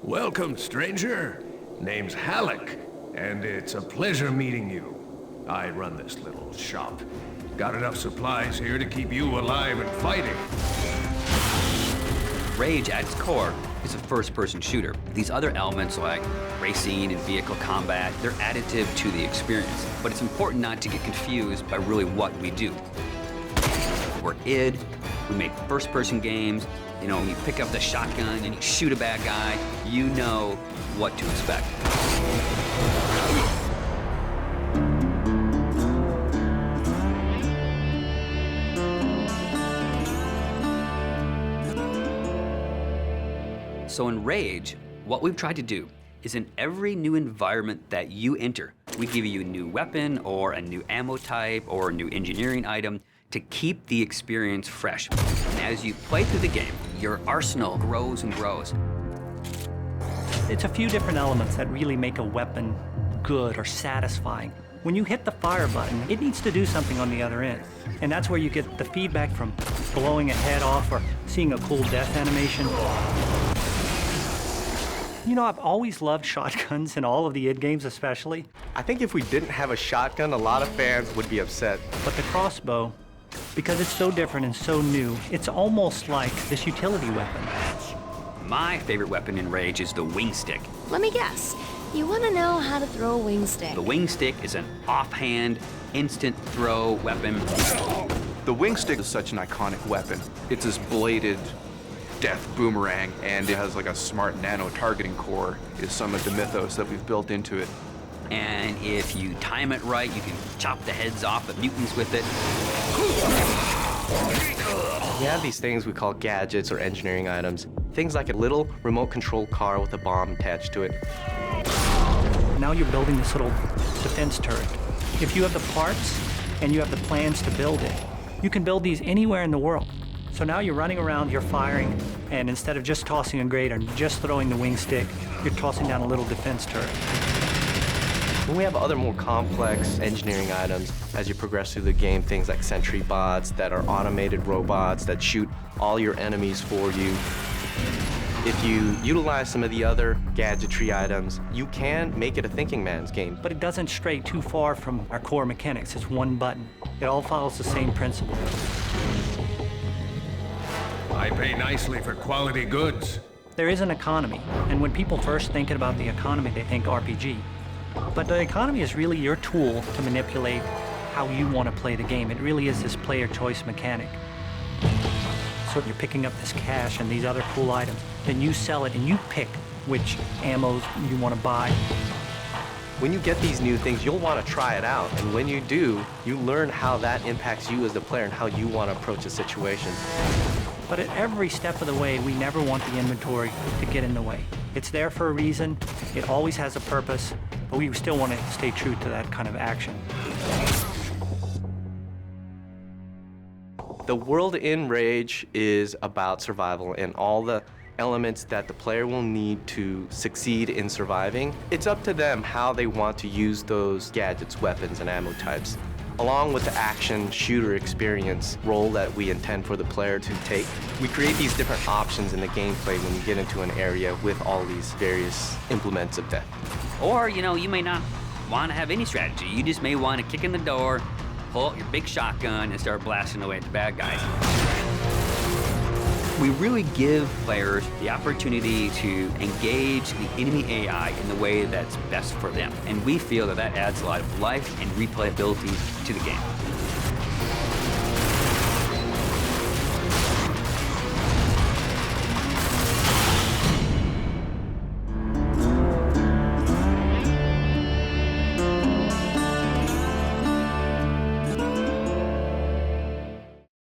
Welcome, stranger. Name's Halleck, and it's a pleasure meeting you. I run this little shop. Got enough supplies here to keep you alive and fighting. Rage, at its core, is a first-person shooter. These other elements like racing and vehicle combat, they're additive to the experience. But it's important not to get confused by really what we do. We're id, we make first-person games. You know, when you pick up the shotgun and you shoot a bad guy, you know what to expect. So in Rage, what we've tried to do is in every new environment that you enter, we give you a new weapon or a new ammo type or a new engineering item to keep the experience fresh. And as you play through the game, your arsenal grows and grows. It's a few different elements that really make a weapon good or satisfying. When you hit the fire button, it needs to do something on the other end. And that's where you get the feedback from blowing a head off or seeing a cool death animation. You know, I've always loved shotguns in all of the id games especially. I think if we didn't have a shotgun, a lot of fans would be upset. But the crossbow, because it's so different and so new, it's almost like this utility weapon. My favorite weapon in Rage is the wing stick. Let me guess. You want to know how to throw a wing stick. The wing stick is an offhand, instant throw weapon. The wing stick is such an iconic weapon. It's this bladed death boomerang, and it has like a smart nano targeting core, is some of the mythos that we've built into it. And if you time it right, you can chop the heads off of mutants with it. We have these things we call gadgets or engineering items. Things like a little remote control car with a bomb attached to it. Now you're building this little defense turret. If you have the parts and you have the plans to build it, you can build these anywhere in the world. So now you're running around, you're firing, and instead of just tossing a grate or just throwing the wing stick, you're tossing down a little defense turret. When we have other more complex engineering items, as you progress through the game, things like sentry bots that are automated robots that shoot all your enemies for you. If you utilize some of the other gadgetry items, you can make it a thinking man's game. But it doesn't stray too far from our core mechanics. It's one button. It all follows the same principle. I pay nicely for quality goods. There is an economy, and when people first think about the economy, they think RPG. But the economy is really your tool to manipulate how you want to play the game. It really is this player choice mechanic. So you're picking up this cash and these other cool items, then you sell it and you pick which ammos you want to buy. When you get these new things, you'll want to try it out. And when you do, you learn how that impacts you as the player and how you want to approach a situation. But at every step of the way, we never want the inventory to get in the way. It's there for a reason, it always has a purpose, but we still want to stay true to that kind of action. The world in Rage is about survival and all the elements that the player will need to succeed in surviving. It's up to them how they want to use those gadgets, weapons, and ammo types. Along with the action shooter experience role that we intend for the player to take, we create these different options in the gameplay when you get into an area with all these various implements of death. Or, you know, you may not want to have any strategy. You just may want to kick in the door, pull out your big shotgun, and start blasting away at the bad guys. We really give players the opportunity to engage the enemy AI in the way that's best for them. And we feel that that adds a lot of life and replayability to the game.